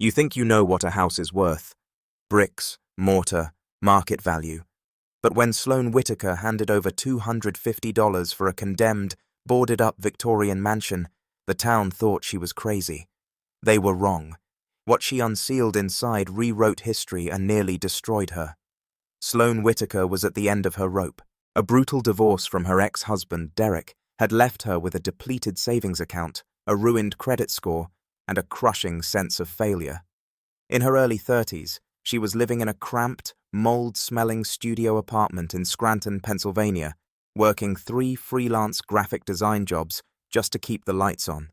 You think you know what a house is worth. Bricks, mortar, market value. But when Sloane Whitaker handed over $250 for a condemned, boarded-up Victorian mansion, the town thought she was crazy. They were wrong. What she unsealed inside rewrote history and nearly destroyed her. Sloane Whitaker was at the end of her rope. A brutal divorce from her ex-husband, Derek, had left her with a depleted savings account, a ruined credit score, and a crushing sense of failure. In her early 30s, she was living in a cramped, mold-smelling studio apartment in Scranton, Pennsylvania, working 3 freelance graphic design jobs just to keep the lights on.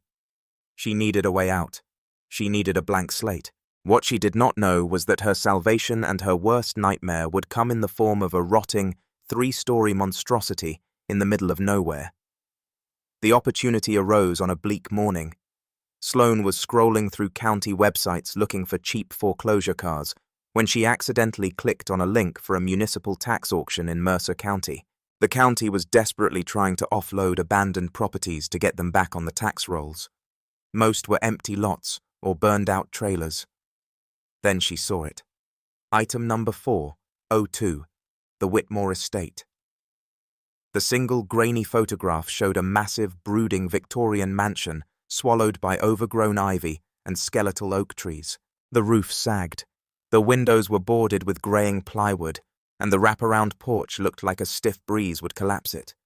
She needed a way out. She needed a blank slate. What she did not know was that her salvation and her worst nightmare would come in the form of a rotting, 3-story monstrosity in the middle of nowhere. The opportunity arose on a bleak morning. Sloane was scrolling through county websites looking for cheap foreclosure cars when she accidentally clicked on a link for a municipal tax auction in Mercer County. The county was desperately trying to offload abandoned properties to get them back on the tax rolls. Most were empty lots or burned-out trailers. Then she saw it. Item number 402, the Whitmore Estate. The single grainy photograph showed a massive, brooding Victorian mansion swallowed by overgrown ivy and skeletal oak trees. The roof sagged. The windows were boarded with graying plywood, and the wraparound porch looked like a stiff breeze would collapse it.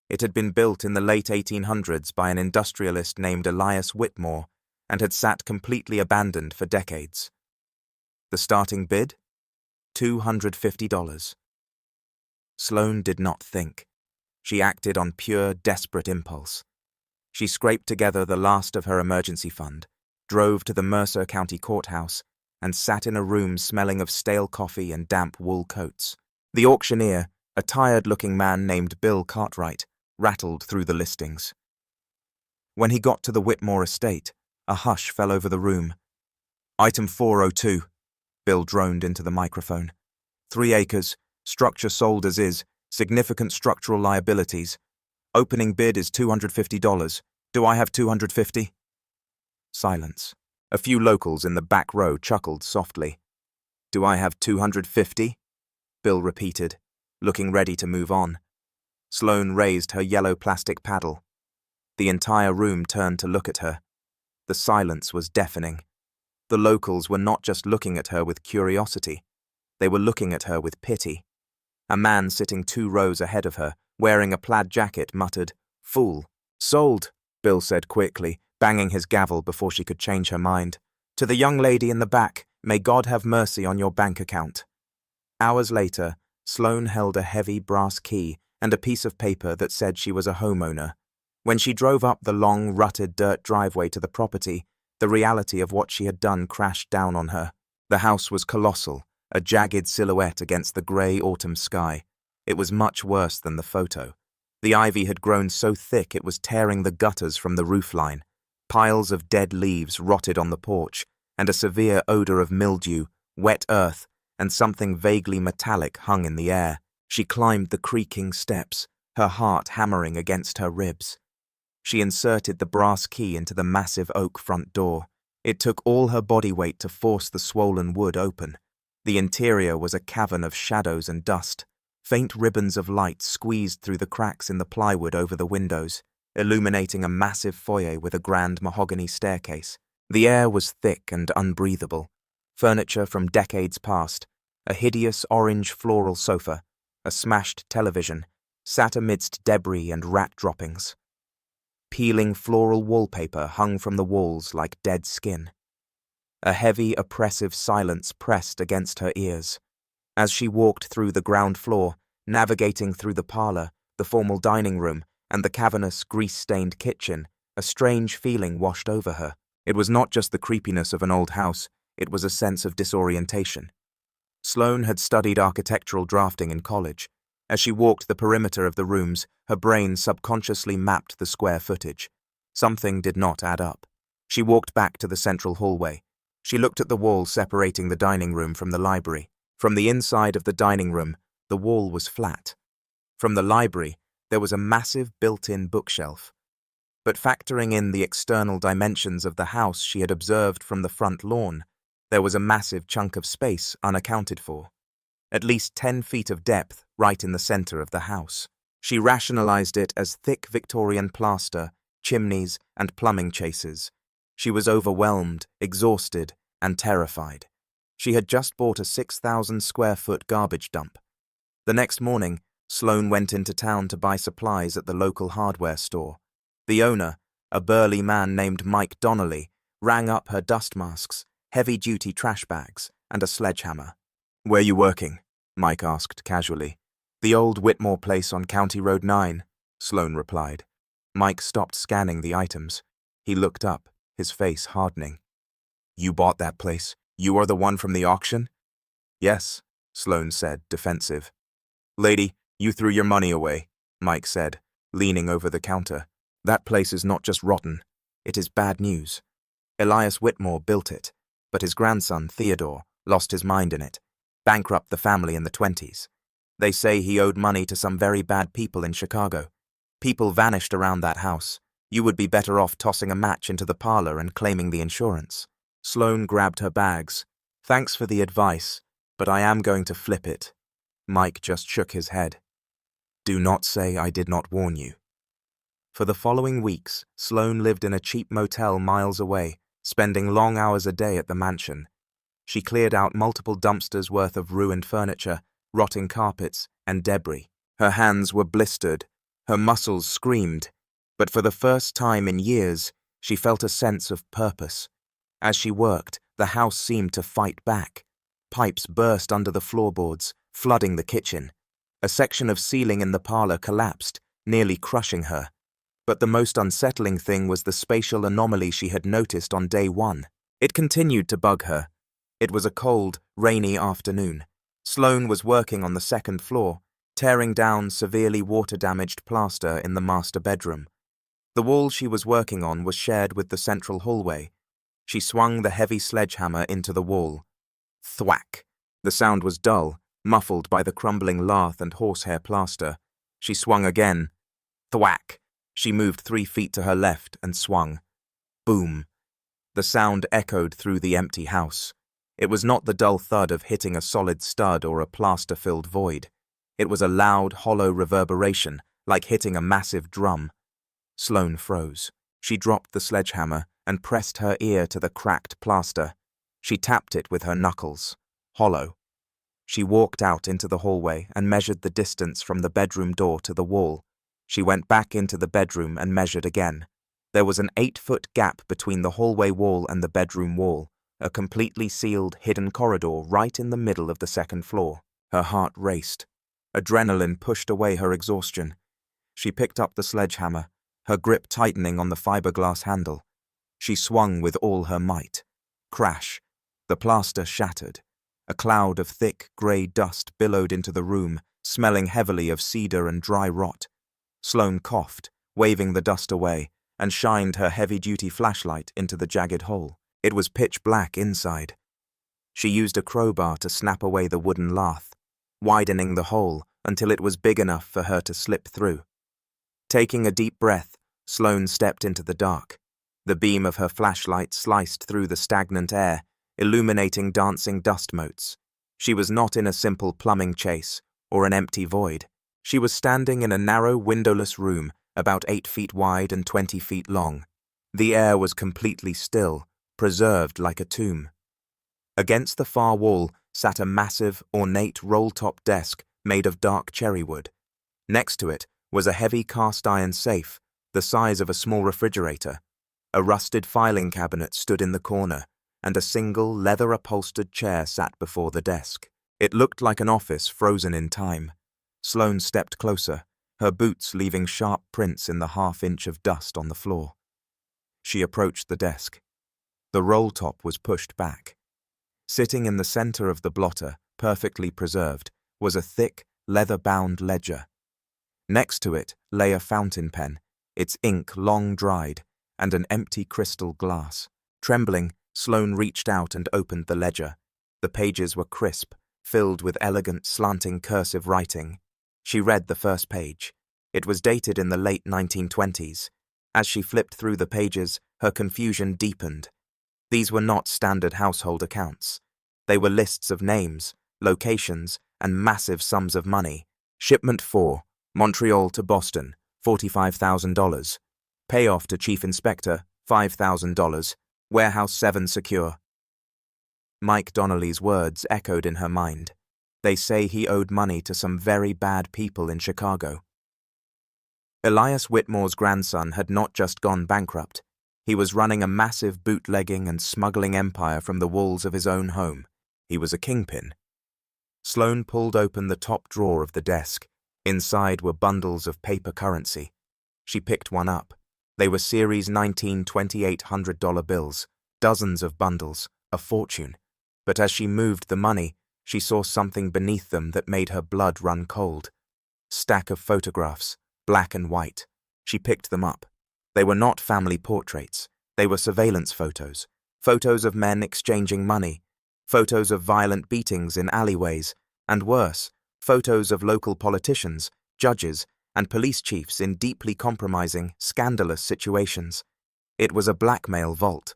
It had been built in the late 1800s by an industrialist named Elias Whitmore and had sat completely abandoned for decades. The starting bid? $250. Sloane did not think. She acted on pure, desperate impulse. She scraped together the last of her emergency fund, drove to the Mercer County courthouse, and sat in a room smelling of stale coffee and damp wool coats. The auctioneer, a tired-looking man named Bill Cartwright, rattled through the listings. When he got to the Whitmore Estate, a hush fell over the room. Item 402, Bill droned into the microphone. 3 acres, structure sold as is, significant structural liabilities. Opening bid is $250. Do I have $250? Silence. A few locals in the back row chuckled softly. Do I have $250? Bill repeated, looking ready to move on. Sloane raised her yellow plastic paddle. The entire room turned to look at her. The silence was deafening. The locals were not just looking at her with curiosity. They were looking at her with pity. A man sitting 2 rows ahead of her, wearing a plaid jacket, muttered, "Fool." "Sold," Bill said quickly, banging his gavel before she could change her mind. "To the young lady in the back, may God have mercy on your bank account." Hours later, Sloane held a heavy brass key and a piece of paper that said she was a homeowner. When she drove up the long, rutted dirt driveway to the property, the reality of what she had done crashed down on her. The house was colossal, a jagged silhouette against the grey autumn sky. It was much worse than the photo. The ivy had grown so thick it was tearing the gutters from the roofline. Piles of dead leaves rotted on the porch, and a severe odor of mildew, wet earth, and something vaguely metallic hung in the air. She climbed the creaking steps, her heart hammering against her ribs. She inserted the brass key into the massive oak front door. It took all her body weight to force the swollen wood open. The interior was a cavern of shadows and dust. Faint ribbons of light squeezed through the cracks in the plywood over the windows, illuminating a massive foyer with a grand mahogany staircase. The air was thick and unbreathable. Furniture from decades past, a hideous orange floral sofa, a smashed television, sat amidst debris and rat droppings. Peeling floral wallpaper hung from the walls like dead skin. A heavy, oppressive silence pressed against her ears. As she walked through the ground floor, navigating through the parlor, the formal dining room, and the cavernous, grease-stained kitchen, a strange feeling washed over her. It was not just the creepiness of an old house, it was a sense of disorientation. Sloane had studied architectural drafting in college. As she walked the perimeter of the rooms, her brain subconsciously mapped the square footage. Something did not add up. She walked back to the central hallway. She looked at the wall separating the dining room from the library. From the inside of the dining room, the wall was flat. From the library, there was a massive built-in bookshelf. But factoring in the external dimensions of the house she had observed from the front lawn, there was a massive chunk of space unaccounted for. At least 10 feet of depth right in the center of the house. She rationalized it as thick Victorian plaster, chimneys, and plumbing chases. She was overwhelmed, exhausted, and terrified. She had just bought a 6,000-square-foot garbage dump. The next morning, Sloane went into town to buy supplies at the local hardware store. The owner, a burly man named Mike Donnelly, rang up her dust masks, heavy-duty trash bags, and a sledgehammer. "Where you working?" Mike asked casually. "The old Whitmore place on County Road 9, Sloane replied. Mike stopped scanning the items. He looked up, his face hardening. "You bought that place? You are the one from the auction?" "Yes," Sloane said, defensive. "Lady, you threw your money away," Mike said, leaning over the counter. "That place is not just rotten, it is bad news. Elias Whitmore built it, but his grandson, Theodore, lost his mind in it, bankrupt the family in the 20s. They say he owed money to some very bad people in Chicago. People vanished around that house. You would be better off tossing a match into the parlor and claiming the insurance." Sloane grabbed her bags. "Thanks for the advice, but I am going to flip it." Mike just shook his head. "Do not say I did not warn you." For the following weeks, Sloane lived in a cheap motel miles away, spending long hours a day at the mansion. She cleared out multiple dumpsters worth of ruined furniture, rotting carpets, and debris. Her hands were blistered, her muscles screamed, but for the first time in years, she felt a sense of purpose. As she worked, the house seemed to fight back. Pipes burst under the floorboards, flooding the kitchen. A section of ceiling in the parlor collapsed, nearly crushing her. But the most unsettling thing was the spatial anomaly she had noticed on day one. It continued to bug her. It was a cold, rainy afternoon. Sloane was working on the second floor, tearing down severely water-damaged plaster in the master bedroom. The wall she was working on was shared with the central hallway. She swung the heavy sledgehammer into the wall. Thwack! The sound was dull, muffled by the crumbling lath and horsehair plaster. She swung again. Thwack! She moved 3 feet to her left and swung. Boom! The sound echoed through the empty house. It was not the dull thud of hitting a solid stud or a plaster-filled void. It was a loud, hollow reverberation, like hitting a massive drum. Sloane froze. She dropped the sledgehammer and pressed her ear to the cracked plaster. She tapped it with her knuckles. Hollow. She walked out into the hallway and measured the distance from the bedroom door to the wall. She went back into the bedroom and measured again. There was an 8-foot gap between the hallway wall and the bedroom wall, a completely sealed, hidden corridor right in the middle of the second floor. Her heart raced. Adrenaline pushed away her exhaustion. She picked up the sledgehammer, her grip tightening on the fiberglass handle. She swung with all her might. Crash. The plaster shattered. A cloud of thick, grey dust billowed into the room, smelling heavily of cedar and dry rot. Sloane coughed, waving the dust away, and shined her heavy-duty flashlight into the jagged hole. It was pitch black inside. She used a crowbar to snap away the wooden lath, widening the hole until it was big enough for her to slip through. Taking a deep breath, Sloane stepped into the dark. The beam of her flashlight sliced through the stagnant air, illuminating dancing dust motes. She was not in a simple plumbing chase or an empty void. She was standing in a narrow, windowless room, about 8 feet wide and 20 feet long. The air was completely still, preserved like a tomb. Against the far wall sat a massive, ornate roll-top desk made of dark cherry wood. Next to it was a heavy cast-iron safe, the size of a small refrigerator. A rusted filing cabinet stood in the corner, and a single, leather-upholstered chair sat before the desk. It looked like an office frozen in time. Sloane stepped closer, her boots leaving sharp prints in the half-inch of dust on the floor. She approached the desk. The roll-top was pushed back. Sitting in the center of the blotter, perfectly preserved, was a thick, leather-bound ledger. Next to it lay a fountain pen, its ink long dried, and an empty crystal glass. Trembling, Sloane reached out and opened the ledger. The pages were crisp, filled with elegant, slanting cursive writing. She read the first page. It was dated in the late 1920s. As she flipped through the pages, her confusion deepened. These were not standard household accounts. They were lists of names, locations, and massive sums of money. Shipment 4, Montreal to Boston, $45,000. Payoff to Chief Inspector, $5,000. Warehouse 7 secure. Mike Donnelly's words echoed in her mind. They say he owed money to some very bad people in Chicago. Elias Whitmore's grandson had not just gone bankrupt. He was running a massive bootlegging and smuggling empire from the walls of his own home. He was a kingpin. Sloane pulled open the top drawer of the desk. Inside were bundles of paper currency. She picked one up. They were Series 19 $2,800 bills, dozens of bundles, a fortune. But as she moved the money, she saw something beneath them that made her blood run cold. Stack of photographs, black and white. She picked them up. They were not family portraits. They were surveillance photos. Photos of men exchanging money. Photos of violent beatings in alleyways. And worse, photos of local politicians, judges, and police chiefs in deeply compromising, scandalous situations. It was a blackmail vault.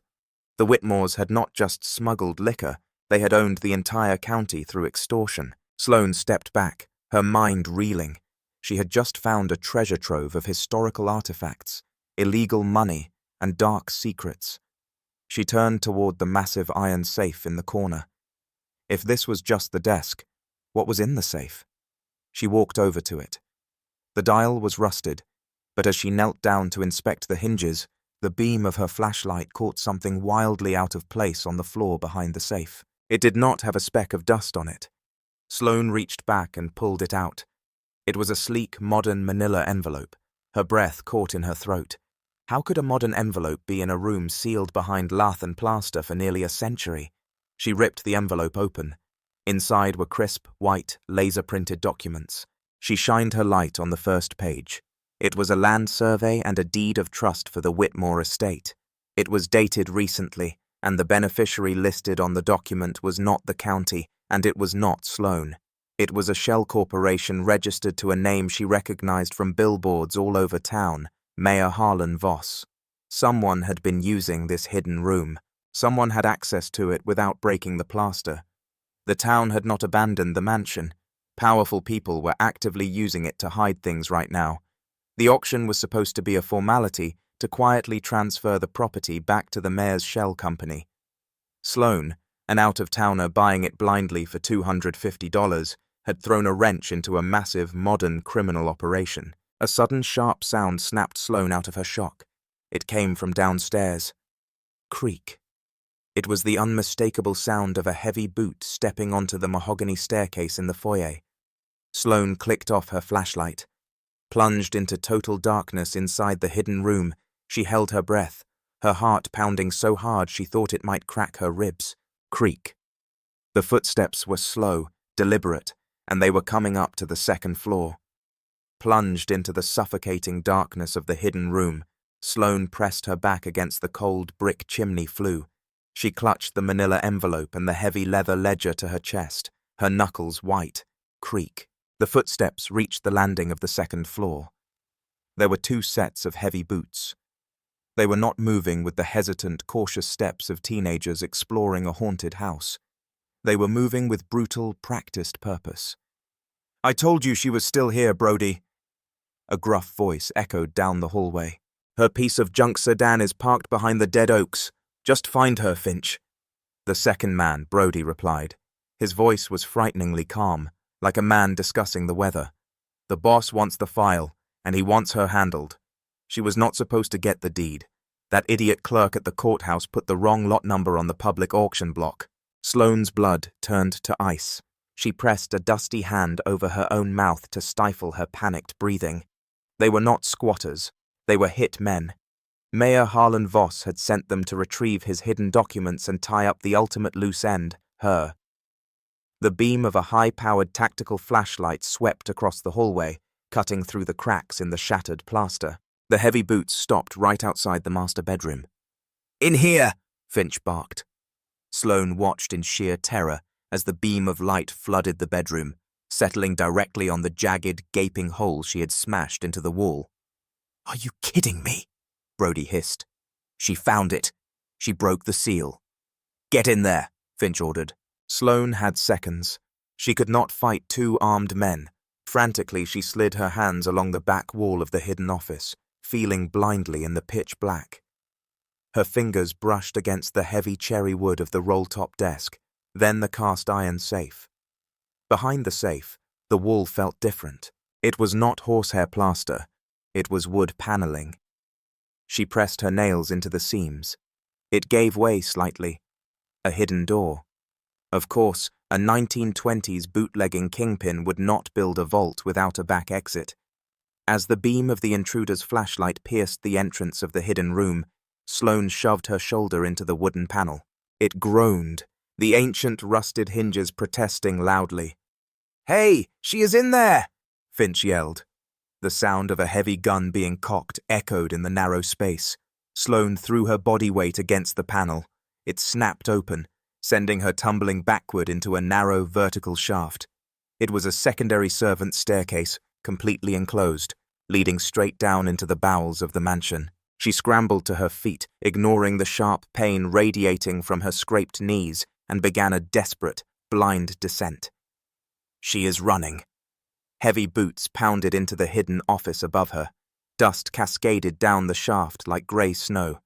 The Whitmores had not just smuggled liquor, they had owned the entire county through extortion. Sloane stepped back, her mind reeling. She had just found a treasure trove of historical artifacts, illegal money, and dark secrets. She turned toward the massive iron safe in the corner. If this was just the desk, what was in the safe? She walked over to it. The dial was rusted, but as she knelt down to inspect the hinges, the beam of her flashlight caught something wildly out of place on the floor behind the safe. It did not have a speck of dust on it. Sloane reached back and pulled it out. It was a sleek, modern manila envelope. Her breath caught in her throat. How could a modern envelope be in a room sealed behind lath and plaster for nearly a century? She ripped the envelope open. Inside were crisp, white, laser-printed documents. She shined her light on the first page. It was a land survey and a deed of trust for the Whitmore Estate. It was dated recently, and the beneficiary listed on the document was not the county, and it was not Sloane. It was a shell corporation registered to a name she recognized from billboards all over town, Mayor Harlan Voss. Someone had been using this hidden room. Someone had access to it without breaking the plaster. The town had not abandoned the mansion. Powerful people were actively using it to hide things right now. The auction was supposed to be a formality to quietly transfer the property back to the mayor's shell company. Sloane, an out-of-towner buying it blindly for $250, had thrown a wrench into a massive, modern criminal operation. A sudden sharp sound snapped Sloane out of her shock. It came from downstairs. Creak. It was the unmistakable sound of a heavy boot stepping onto the mahogany staircase in the foyer. Sloane clicked off her flashlight. Plunged into total darkness inside the hidden room, she held her breath, her heart pounding so hard she thought it might crack her ribs. Creak. The footsteps were slow, deliberate, and they were coming up to the second floor. Plunged into the suffocating darkness of the hidden room, Sloane pressed her back against the cold brick chimney flue. She clutched the manila envelope and the heavy leather ledger to her chest, her knuckles white. Creak. The footsteps reached the landing of the second floor. There were 2 sets of heavy boots. They were not moving with the hesitant, cautious steps of teenagers exploring a haunted house. They were moving with brutal, practiced purpose. "I told you she was still here, Brody." A gruff voice echoed down the hallway. "Her piece of junk sedan is parked behind the dead oaks. Just find her, Finch." The second man, Brody, replied. His voice was frighteningly calm, like a man discussing the weather. "The boss wants the file, and he wants her handled. She was not supposed to get the deed. That idiot clerk at the courthouse put the wrong lot number on the public auction block." Sloane's blood turned to ice. She pressed a dusty hand over her own mouth to stifle her panicked breathing. They were not squatters. They were hit men. Mayor Harlan Voss had sent them to retrieve his hidden documents and tie up the ultimate loose end, her. The beam of a high-powered tactical flashlight swept across the hallway, cutting through the cracks in the shattered plaster. The heavy boots stopped right outside the master bedroom. "In here!" Finch barked. Sloane watched in sheer terror as the beam of light flooded the bedroom, settling directly on the jagged, gaping hole she had smashed into the wall. "Are you kidding me?" Brody hissed. She found it. She broke the seal. Get in there, Finch ordered. Sloane had seconds. She could not fight two armed men. Frantically, she slid her hands along the back wall of the hidden office, feeling blindly in the pitch black. Her fingers brushed against the heavy cherry wood of the roll-top desk, then the cast-iron safe. Behind the safe, the wall felt different. It was not horsehair plaster. It was wood paneling. She pressed her nails into the seams. It gave way slightly. A hidden door. Of course, a 1920s bootlegging kingpin would not build a vault without a back exit. As the beam of the intruder's flashlight pierced the entrance of the hidden room, Sloane shoved her shoulder into the wooden panel. It groaned, the ancient rusted hinges protesting loudly. "Hey, she is in there!" Finch yelled. The sound of a heavy gun being cocked echoed in the narrow space. Sloane threw her body weight against the panel. It snapped open, sending her tumbling backward into a narrow vertical shaft. It was a secondary servant's staircase, completely enclosed, leading straight down into the bowels of the mansion. She scrambled to her feet, ignoring the sharp pain radiating from her scraped knees, and began a desperate, blind descent. She is running. Heavy boots pounded into the hidden office above her. Dust cascaded down the shaft like grey snow.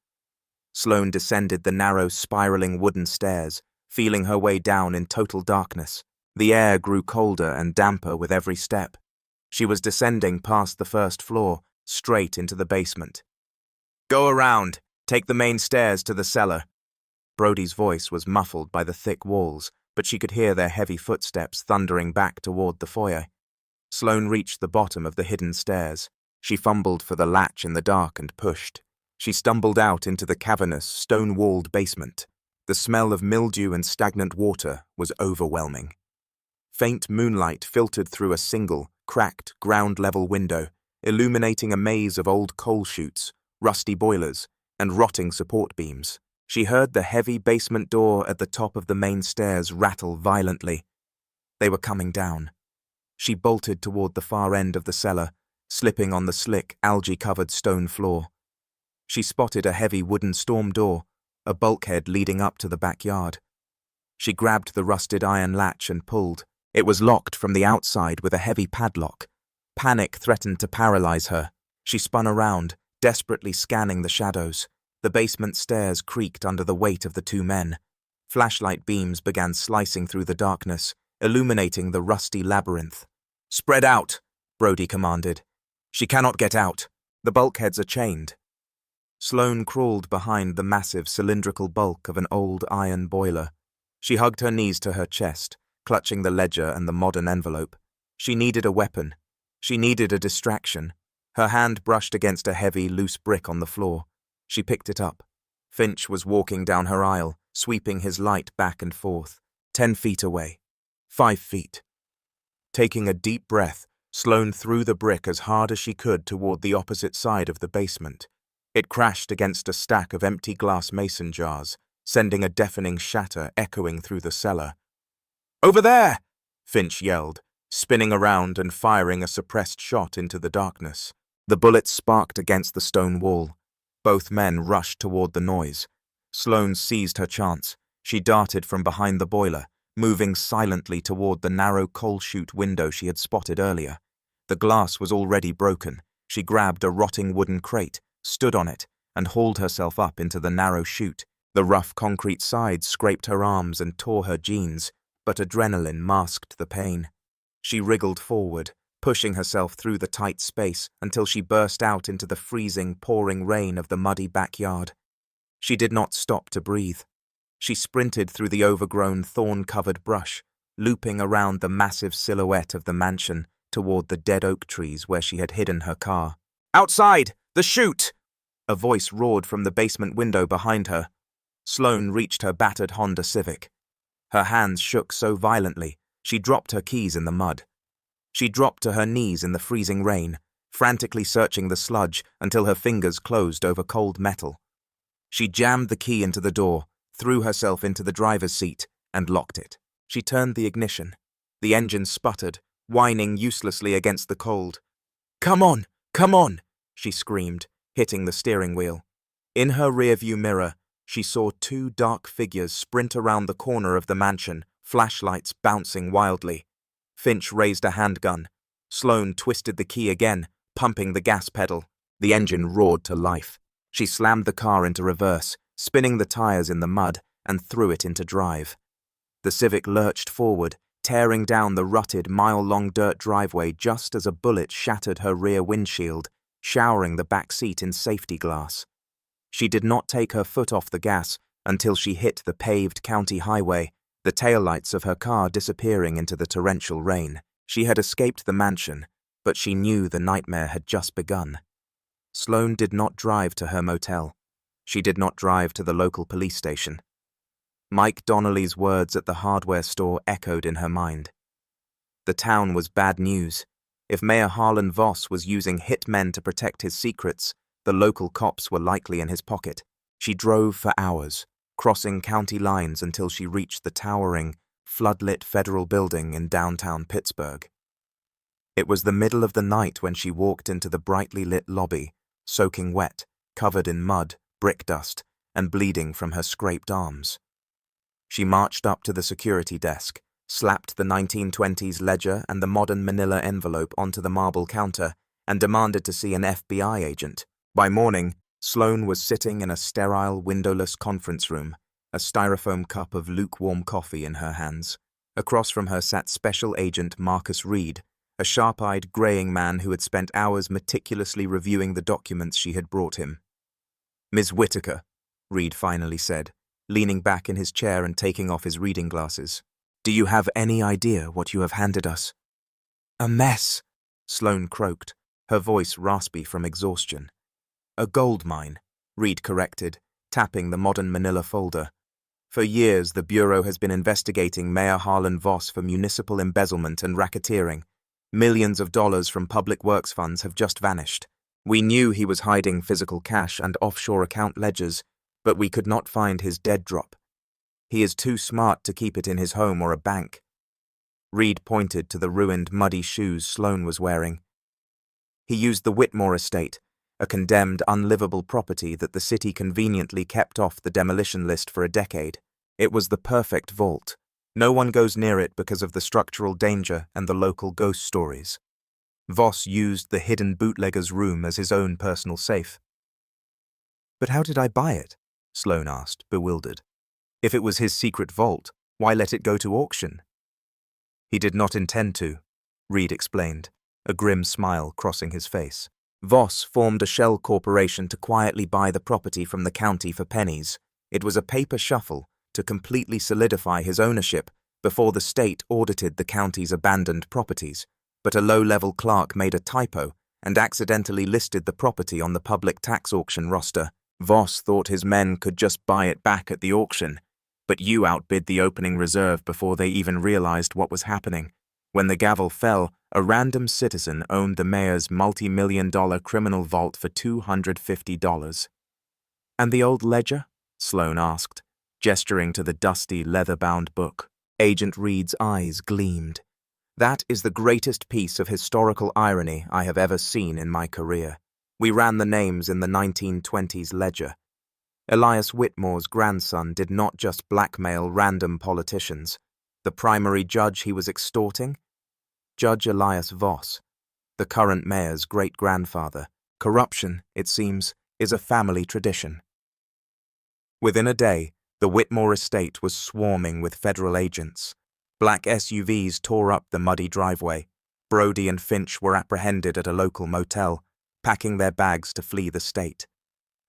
Sloane descended the narrow, spiraling wooden stairs, feeling her way down in total darkness. The air grew colder and damper with every step. She was descending past the first floor, straight into the basement. "Go around. Take the main stairs to the cellar." Brody's voice was muffled by the thick walls, but she could hear their heavy footsteps thundering back toward the foyer. Sloane reached the bottom of the hidden stairs. She fumbled for the latch in the dark and pushed. She stumbled out into the cavernous, stone-walled basement. The smell of mildew and stagnant water was overwhelming. Faint moonlight filtered through a single, cracked, ground-level window, illuminating a maze of old coal chutes, rusty boilers, and rotting support beams. She heard the heavy basement door at the top of the main stairs rattle violently. They were coming down. She bolted toward the far end of the cellar, slipping on the slick, algae-covered stone floor. She spotted a heavy wooden storm door, a bulkhead leading up to the backyard. She grabbed the rusted iron latch and pulled. It was locked from the outside with a heavy padlock. Panic threatened to paralyze her. She spun around, desperately scanning the shadows. The basement stairs creaked under the weight of the two men. Flashlight beams began slicing through the darkness, illuminating the rusty labyrinth. "Spread out," Brody commanded. "She cannot get out. The bulkheads are chained." Sloane crawled behind the massive cylindrical bulk of an old iron boiler. She hugged her knees to her chest, clutching the ledger and the modern envelope. She needed a weapon. She needed a distraction. Her hand brushed against a heavy, loose brick on the floor. She picked it up. Finch was walking down her aisle, sweeping his light back and forth. 10 feet away. 5 feet. Taking a deep breath, Sloane threw the brick as hard as she could toward the opposite side of the basement. It crashed against a stack of empty glass mason jars, sending a deafening shatter echoing through the cellar. "Over there!" Finch yelled, spinning around and firing a suppressed shot into the darkness. The bullet sparked against the stone wall. Both men rushed toward the noise. Sloane seized her chance. She darted from behind the boiler, moving silently toward the narrow coal chute window she had spotted earlier. The glass was already broken. She grabbed a rotting wooden crate, stood on it, and hauled herself up into the narrow chute. The rough concrete sides scraped her arms and tore her jeans, but adrenaline masked the pain. She wriggled forward, pushing herself through the tight space until she burst out into the freezing, pouring rain of the muddy backyard. She did not stop to breathe. She sprinted through the overgrown, thorn-covered brush, looping around the massive silhouette of the mansion toward the dead oak trees where she had hidden her car. "Outside! The chute!" A voice roared from the basement window behind her. Sloane reached her battered Honda Civic. Her hands shook so violently, she dropped her keys in the mud. She dropped to her knees in the freezing rain, frantically searching the sludge until her fingers closed over cold metal. She jammed the key into the door, threw herself into the driver's seat, and locked it. She turned the ignition. The engine sputtered, whining uselessly against the cold. Come on!" she screamed, hitting the steering wheel. In her rearview mirror, she saw two dark figures sprint around the corner of the mansion, flashlights bouncing wildly. Finch raised a handgun. Sloane twisted the key again, pumping the gas pedal. The engine roared to life. She slammed the car into reverse, spinning the tires in the mud, and threw it into drive. The Civic lurched forward, tearing down the rutted, mile-long dirt driveway just as a bullet shattered her rear windshield, showering the back seat in safety glass. She did not take her foot off the gas until she hit the paved county highway, the taillights of her car disappearing into the torrential rain. She had escaped the mansion, but she knew the nightmare had just begun. Sloane did not drive to her motel. She did not drive to the local police station. Mike Donnelly's words at the hardware store echoed in her mind. The town was bad news. If Mayor Harlan Voss was using hitmen to protect his secrets, the local cops were likely in his pocket. She drove for hours, crossing county lines until she reached the towering, floodlit federal building in downtown Pittsburgh. It was the middle of the night when she walked into the brightly lit lobby, soaking wet, covered in mud, brick dust, and bleeding from her scraped arms. She marched up to the security desk, slapped the 1920s ledger and the modern manila envelope onto the marble counter, and demanded to see an FBI agent. By morning, Sloane was sitting in a sterile, windowless conference room, a styrofoam cup of lukewarm coffee in her hands. Across from her sat Special Agent Marcus Reed, a sharp-eyed, graying man who had spent hours meticulously reviewing the documents she had brought him. "Ms. Whitaker," Reed finally said, leaning back in his chair and taking off his reading glasses. "Do you have any idea what you have handed us?" "A mess," Sloane croaked, her voice raspy from exhaustion. "A gold mine," Reed corrected, tapping the modern manila folder. "For years, the Bureau has been investigating Mayor Harlan Voss for municipal embezzlement and racketeering. Millions of dollars from public works funds have just vanished. We knew he was hiding physical cash and offshore account ledgers, but we could not find his dead drop. He is too smart to keep it in his home or a bank." Reed pointed to the ruined, muddy shoes Sloane was wearing. "He used the Whitmore Estate, a condemned, unlivable property that the city conveniently kept off the demolition list for a decade. It was the perfect vault. No one goes near it because of the structural danger and the local ghost stories. Voss used the hidden bootlegger's room as his own personal safe." "But how did I buy it?" Sloane asked, bewildered. "If it was his secret vault, why let it go to auction?" "He did not intend to," Reed explained, a grim smile crossing his face. "Voss formed a shell corporation to quietly buy the property from the county for pennies. It was a paper shuffle to completely solidify his ownership before the state audited the county's abandoned properties, but a low-level clerk made a typo and accidentally listed the property on the public tax auction roster. Voss thought his men could just buy it back at the auction, but you outbid the opening reserve before they even realized what was happening. When the gavel fell, a random citizen owned the mayor's multi-million-dollar criminal vault for $250. "And the old ledger?" Sloane asked, gesturing to the dusty, leather-bound book. Agent Reed's eyes gleamed. "That is the greatest piece of historical irony I have ever seen in my career. We ran the names in the 1920s ledger. Elias Whitmore's grandson did not just blackmail random politicians. The primary judge he was extorting? Judge Elias Voss, the current mayor's great-grandfather. Corruption, it seems, is a family tradition." Within a day, the Whitmore Estate was swarming with federal agents. Black SUVs tore up the muddy driveway. Brody and Finch were apprehended at a local motel, packing their bags to flee the state.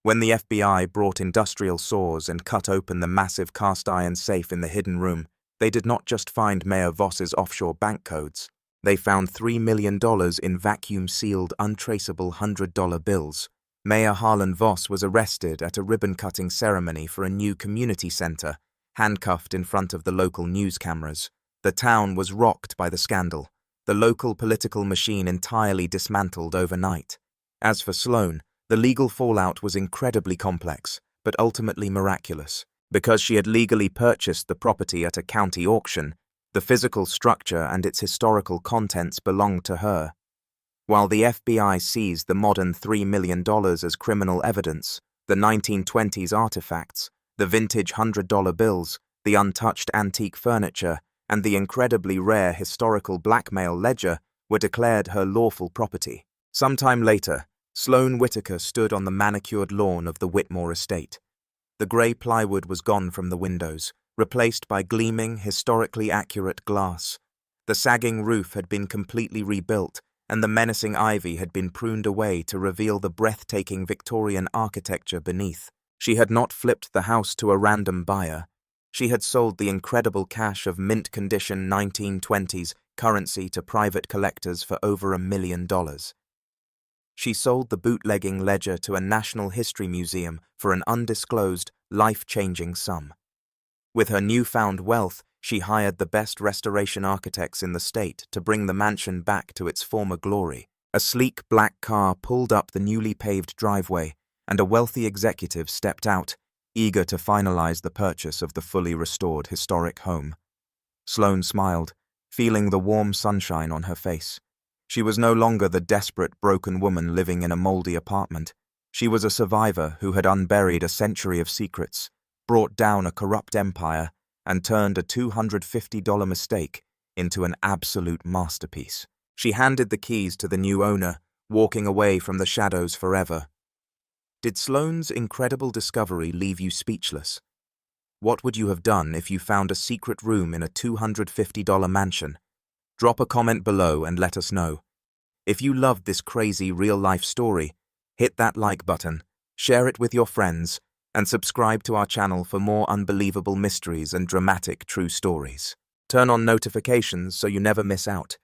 When the FBI brought industrial saws and cut open the massive cast-iron safe in the hidden room, they did not just find Mayor Voss's offshore bank codes. They found $3 million in vacuum-sealed, untraceable $100 bills. Mayor Harlan Voss was arrested at a ribbon-cutting ceremony for a new community center, handcuffed in front of the local news cameras. The town was rocked by the scandal, the local political machine entirely dismantled overnight. As for Sloane, the legal fallout was incredibly complex, but ultimately miraculous. Because she had legally purchased the property at a county auction, the physical structure and its historical contents belonged to her. While the FBI seized the modern $3 million as criminal evidence, the 1920s artifacts, the vintage $100 bills, the untouched antique furniture, and the incredibly rare historical blackmail ledger were declared her lawful property. Sometime later, Sloane Whitaker stood on the manicured lawn of the Whitmore Estate. The grey plywood was gone from the windows, replaced by gleaming, historically accurate glass. The sagging roof had been completely rebuilt, and the menacing ivy had been pruned away to reveal the breathtaking Victorian architecture beneath. She had not flipped the house to a random buyer. She had sold the incredible cache of mint-condition 1920s currency to private collectors for over $1 million. She sold the bootlegging ledger to a National History Museum for an undisclosed, life-changing sum. With her newfound wealth, she hired the best restoration architects in the state to bring the mansion back to its former glory. A sleek black car pulled up the newly paved driveway, and a wealthy executive stepped out, eager to finalize the purchase of the fully restored historic home. Sloane smiled, feeling the warm sunshine on her face. She was no longer the desperate, broken woman living in a moldy apartment. She was a survivor who had unburied a century of secrets, brought down a corrupt empire, and turned a $250 mistake into an absolute masterpiece. She handed the keys to the new owner, walking away from the shadows forever. Did Sloane's incredible discovery leave you speechless? What would you have done if you found a secret room in a $250 mansion? Drop a comment below and let us know. If you loved this crazy real-life story, hit that like button, share it with your friends, and subscribe to our channel for more unbelievable mysteries and dramatic true stories. Turn on notifications so you never miss out.